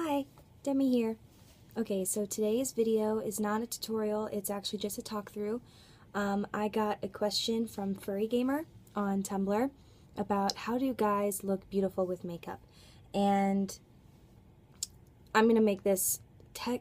Hi, Demi here. Okay, so today's video is not a tutorial, it's actually just a talk through. I got a question from Furry Gamer on Tumblr about how do guys look beautiful with makeup, and I'm gonna make this a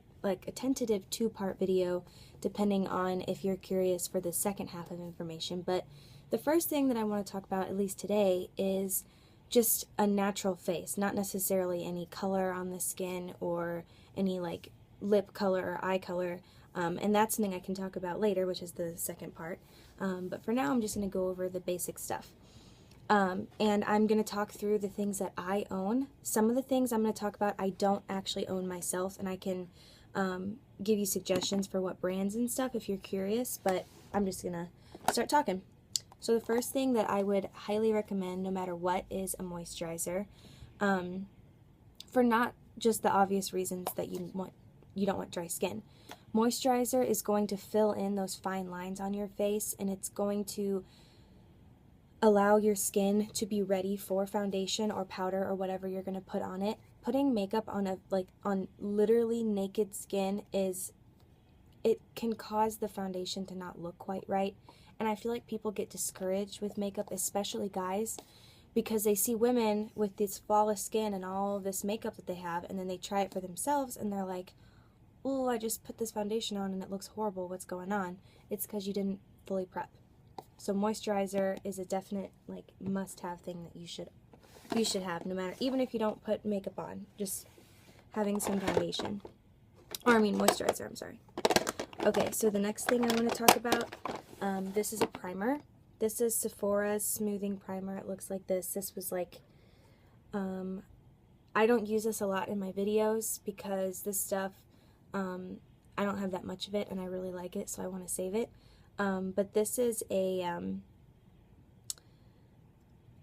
tentative two-part video depending on if you're curious for the second half of information. But the first thing that I want to talk about, at least today, is just a natural face, not necessarily any color on the skin or any like lip color or eye color, and that's something I can talk about later, which is the second part. But for now, I'm just going to go over the basic stuff. And I'm going to talk through the things that I own. Some of the things I'm going to talk about I don't actually own myself, and I can give you suggestions for what brands and stuff if you're curious, but I'm just going to start talking. So the first thing that I would highly recommend, no matter what, is a moisturizer. For not just the obvious reasons that you don't want dry skin. Moisturizer is going to fill in those fine lines on your face, and it's going to allow your skin to be ready for foundation or powder or whatever you're going to put on it. Putting makeup on on literally naked skin it can cause the foundation to not look quite right. And I feel like people get discouraged with makeup, especially guys, because they see women with this flawless skin and all this makeup that they have, and then they try it for themselves and they're like, oh, I just put this foundation on and it looks horrible, what's going on? It's because you didn't fully prep. So moisturizer is a definite must-have thing that you should have, no matter, even if you don't put makeup on, just having some foundation. Or I mean moisturizer, I'm sorry. Okay, so the next thing I want to talk about, this is a primer. This is Sephora's smoothing primer. It looks like this. This was I don't use this a lot in my videos because this stuff, I don't have that much of it and I really like it, so I want to save it. But this is a,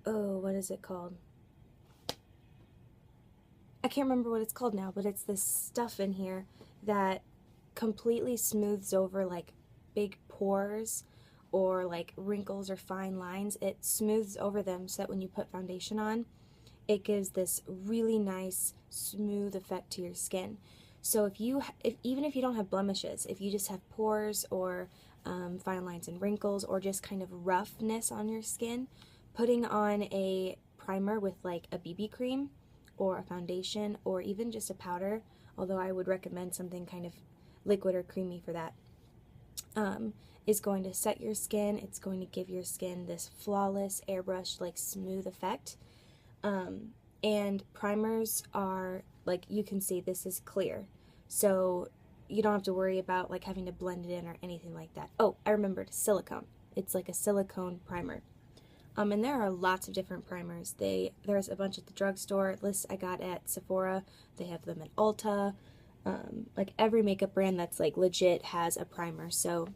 oh, what is it called? I can't remember what it's called now, but it's this stuff in here that completely smooths over like big pores or like wrinkles or fine lines. It smooths over them so that when you put foundation on, it gives this really nice smooth effect to your skin. So even if you don't have blemishes, if you just have pores or fine lines and wrinkles or just kind of roughness on your skin, putting on a primer with like a BB cream or a foundation or even just a powder, although I would recommend something kind of liquid or creamy for that, is going to set your skin. It's going to give your skin this flawless, airbrushed, like smooth effect. And primers are, like you can see, this is clear. So you don't have to worry about like having to blend it in or anything like that. Oh, I remembered, silicone. It's like a silicone primer. And there are lots of different primers. There's a bunch at the drugstore. Lists I got at Sephora. They have them at Ulta. Like every makeup brand that's like legit has a primer, so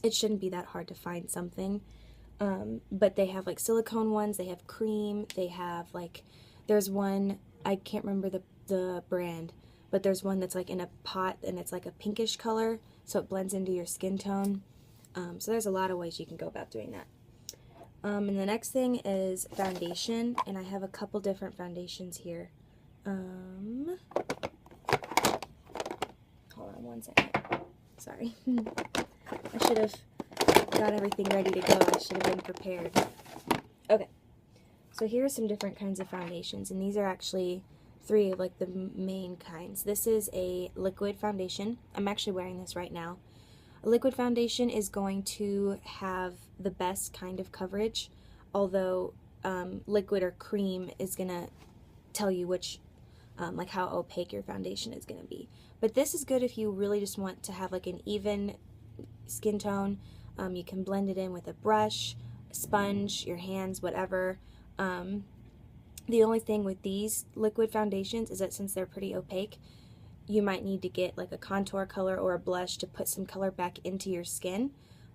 it shouldn't be that hard to find something. But they have like silicone ones, they have cream, they have like, there's one, I can't remember the brand, but there's one that's like in a pot and it's like a pinkish color, so it blends into your skin tone. So there's a lot of ways you can go about doing that. And the next thing is foundation, and I have a couple different foundations here. Hold on one second. Sorry. I should have got everything ready to go. I should have been prepared. Okay. So here are some different kinds of foundations, and these are actually three of like the main kinds. This is a liquid foundation. I'm actually wearing this right now. A liquid foundation is going to have the best kind of coverage, although liquid or cream is going to tell you which, like how opaque your foundation is going to be. But this is good if you really just want to have like an even skin tone. You can blend it in with a brush, a sponge, your hands, whatever. The only thing with these liquid foundations is that since they're pretty opaque, you might need to get like a contour color or a blush to put some color back into your skin.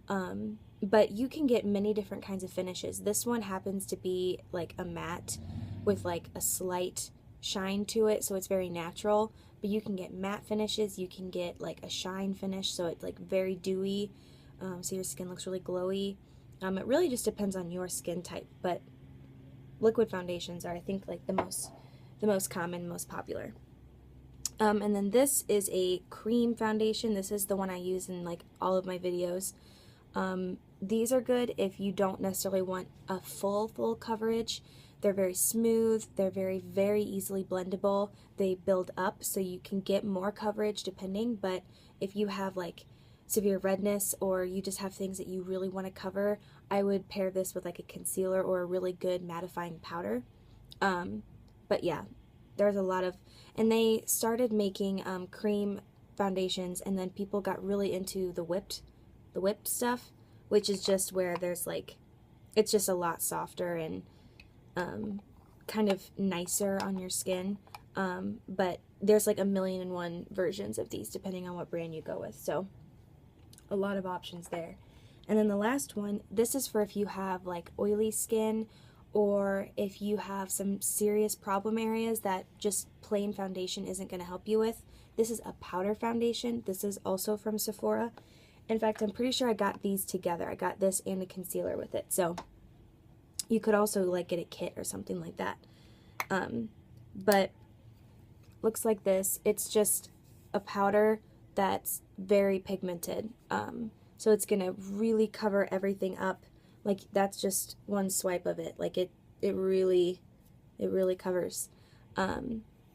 But you can get many different kinds of finishes. This one happens to be like a matte with like a slight shine to it, so it's very natural. But you can get matte finishes, you can get like a shine finish, so it's like very dewy, so your skin looks really glowy. It really just depends on your skin type, but liquid foundations are, I think, like the most common, most popular. And then this is a cream foundation. This is the one I use in like all of my videos. These are good if you don't necessarily want a full coverage. They're very smooth, they're very easily blendable, they build up so you can get more coverage depending, but if you have like severe redness or you just have things that you really want to cover, I would pair this with like a concealer or a really good mattifying powder. But yeah, there's a lot of, and they started making cream foundations, and then people got really into the whipped stuff, which is just where there's like, it's just a lot softer and kind of nicer on your skin, but there's like 1,000,001 versions of these depending on what brand you go with, so a lot of options there. And then the last one, this is for if you have like oily skin or if you have some serious problem areas that just plain foundation isn't going to help you with. This is a powder foundation. This is also from Sephora. In fact, I'm pretty sure I got these together. I got this and a concealer with it, so you could also like get a kit or something like that. But looks like this. It's just a powder that's very pigmented. So it's gonna really cover everything up. Like that's just one swipe of it. Like it really covers.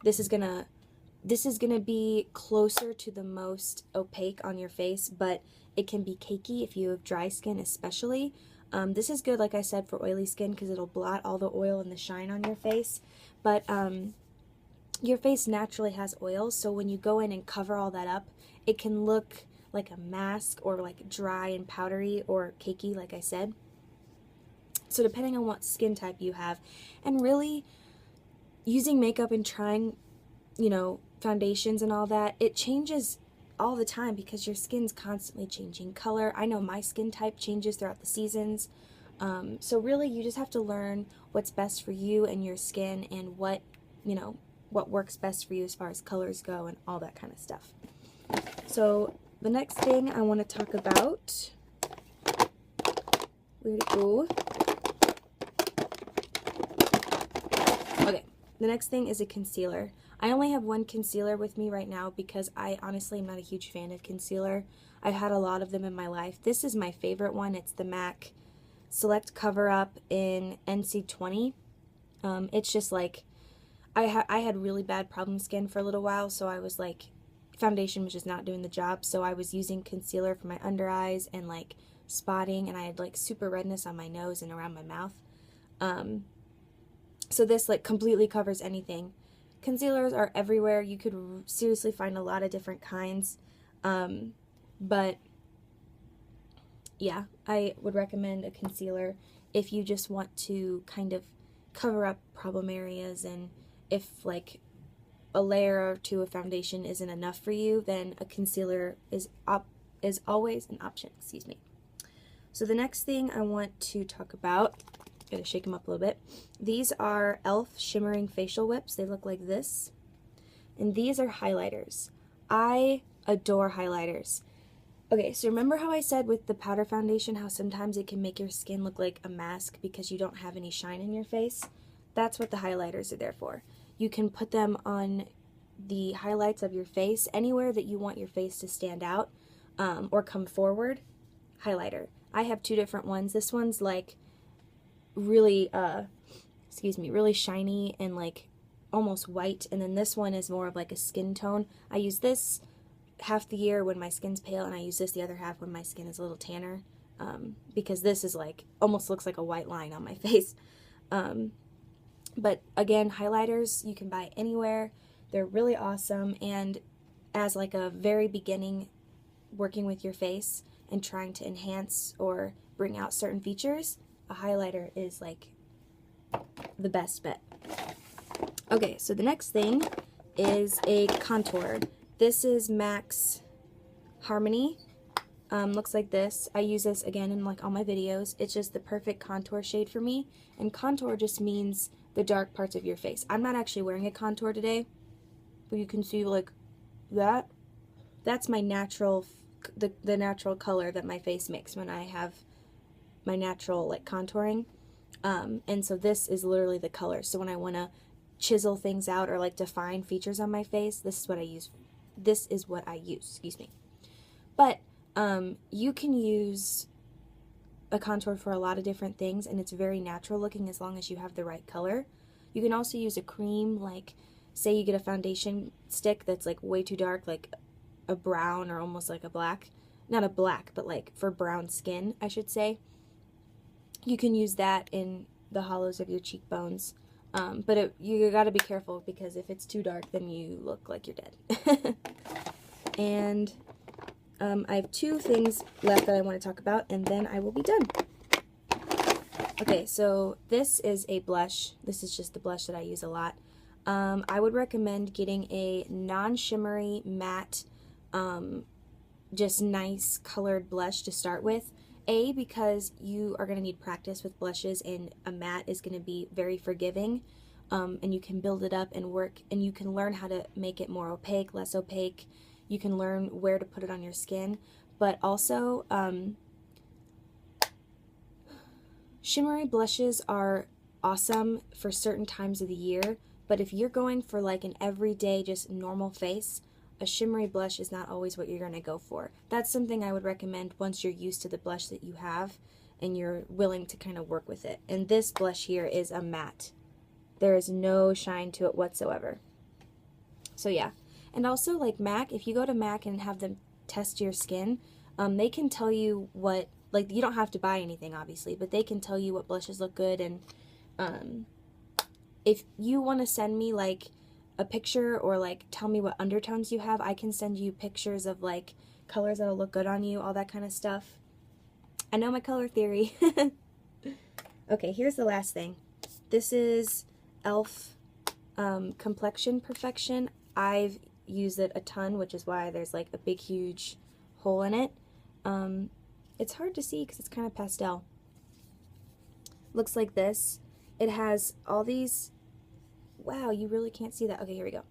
This is gonna be closer to the most opaque on your face, but it can be cakey if you have dry skin especially. This is good, like I said, for oily skin because it'll blot all the oil and the shine on your face. But your face naturally has oils, so when you go in and cover all that up, it can look like a mask or like dry and powdery or cakey, like I said. So depending on what skin type you have, and really using makeup and trying, you know, foundations and all that, it changes all the time because your skin's constantly changing color. I know my skin type changes throughout the seasons. So really you just have to learn what's best for you and your skin and what, you know, what works best for you as far as colors go and all that kind of stuff. So the next thing I want to talk about, where'd it go? Okay, the next thing is a concealer. I only have one concealer with me right now because I honestly am not a huge fan of concealer. I've had a lot of them in my life. This is my favorite one. It's the MAC Select Cover Up in NC20. It's just like, I had really bad problem skin for a little while, so I was like, foundation was just not doing the job, so I was using concealer for my under eyes and like spotting, and I had like super redness on my nose and around my mouth. So this like completely covers anything. Concealers are everywhere. You could seriously find a lot of different kinds. But yeah, I would recommend a concealer if you just want to kind of cover up problem areas, and if like a layer or two of foundation isn't enough for you, then a concealer is always an option. Excuse me. So the next thing I want to talk about, gotta shake them up a little bit. These are e.l.f. Shimmering Facial Whips. They look like this. And these are highlighters. I adore highlighters. Okay, so remember how I said with the powder foundation how sometimes it can make your skin look like a mask because you don't have any shine in your face? That's what the highlighters are there for. You can put them on the highlights of your face, anywhere that you want your face to stand out or come forward, highlighter. I have two different ones. This one's like really, really shiny and like almost white, and then this one is more of like a skin tone. I use this half the year when my skin's pale, and I use this the other half when my skin is a little tanner, because this is like, almost looks like a white line on my face. But again, highlighters you can buy anywhere. They're really awesome, and as like a very beginning working with your face and trying to enhance or bring out certain features, a highlighter is like the best bet. Okay, so the next thing is a contour. This is MAC's Harmony. Looks like this. I use this again in like all my videos. It's just the perfect contour shade for me, and contour just means the dark parts of your face. I'm not actually wearing a contour today, but you can see like that. That's my natural, the natural color that my face makes when I have my natural like contouring. And so this is literally the color. So when I want to chisel things out or like define features on my face, this is what I use. This is what I use, excuse me. But you can use a contour for a lot of different things, and it's very natural looking as long as you have the right color. You can also use a cream, like say you get a foundation stick that's like way too dark, like a brown or almost like a black. Not a black, but like for brown skin, I should say. You can use that in the hollows of your cheekbones. But you gotta be careful, because if it's too dark, then you look like you're dead. And I have 2 things left that I want to talk about, and then I will be done. Okay, so this is a blush. This is just the blush that I use a lot. I would recommend getting a non-shimmery matte, just nice colored blush to start with. Because you are going to need practice with blushes, and a matte is going to be very forgiving, and you can build it up and work, and you can learn how to make it more opaque, less opaque. You can learn where to put it on your skin, but also shimmery blushes are awesome for certain times of the year, but if you're going for like an everyday, just normal face, a shimmery blush is not always what you're going to go for. That's something I would recommend once you're used to the blush that you have and you're willing to kind of work with it. And this blush here is a matte. There is no shine to it whatsoever. So yeah. And also, like MAC, if you go to MAC and have them test your skin, they can tell you what, like, you don't have to buy anything obviously, but they can tell you what blushes look good. And if you want to send me like a picture or like tell me what undertones you have, I can send you pictures of like colors that'll look good on you, all that kind of stuff. I know my color theory. Okay, here's the last thing. This is e.l.f. Complexion Perfection. I've used it a ton, which is why there's like a big huge hole in it. It's hard to see because it's kind of pastel. Looks like this. It has all these, wow, you really can't see that. Okay, here we go.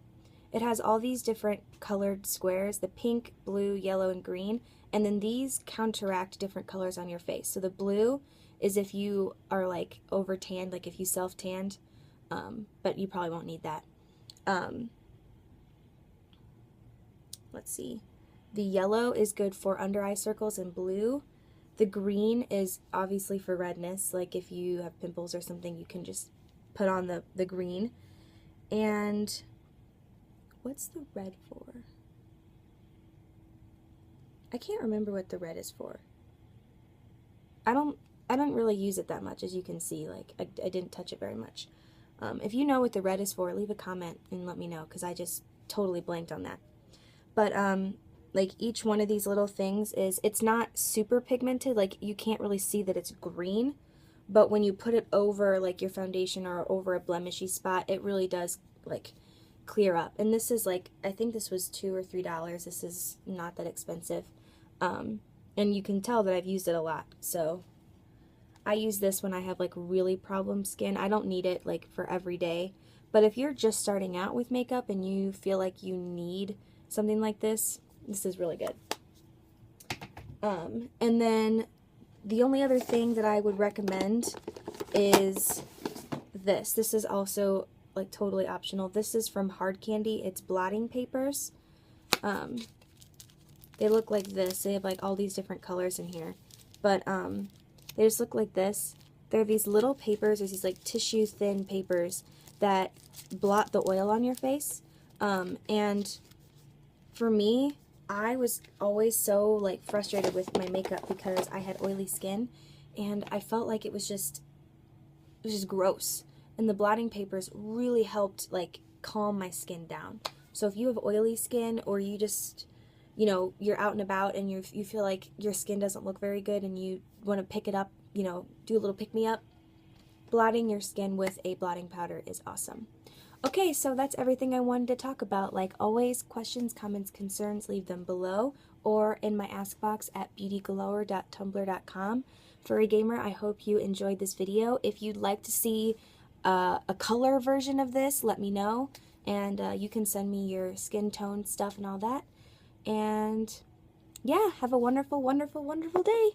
It has all these different colored squares, the pink, blue, yellow, and green, and then these counteract different colors on your face. So the blue is if you are like over tanned, like if you self-tanned, but you probably won't need that. Let's see. The yellow is good for under eye circles and blue. The green is obviously for redness, like if you have pimples or something, you can just put on the green. And what's the red for? I can't remember what the red is for. I don't really use it that much, as you can see. Like I didn't touch it very much. If you know what the red is for, leave a comment and let me know, because I just totally blanked on that. But like each one of these little things it's not super pigmented, like you can't really see that it's green, but when you put it over like your foundation or over a blemishy spot, it really does like clear up. And this is like, I think this was $2 or $3. This is not that expensive. And you can tell that I've used it a lot. So I use this when I have like really problem skin. I don't need it like for every day. But if you're just starting out with makeup and you feel like you need something like this, this is really good. And then the only other thing that I would recommend is this. This is also like totally optional. This is from Hard Candy. It's blotting papers. They look like this. They have like all these different colors in here. But they just look like this. They're these little papers. There's these like tissue thin papers that blot the oil on your face. And for me, I was always so like frustrated with my makeup because I had oily skin, and I felt like it was just gross. And the blotting papers really helped like calm my skin down. So if you have oily skin, or you just, you know, you're out and about and you feel like your skin doesn't look very good and you want to pick it up, you know, do a little pick-me-up, blotting your skin with a blotting powder is awesome. Okay, so that's everything I wanted to talk about. Like always, questions, comments, concerns, leave them below or in my ask box at beautyglower.tumblr.com. Furry Gamer, I hope you enjoyed this video. If you'd like to see a color version of this, let me know. And you can send me your skin tone stuff and all that. And yeah, have a wonderful, wonderful, wonderful day.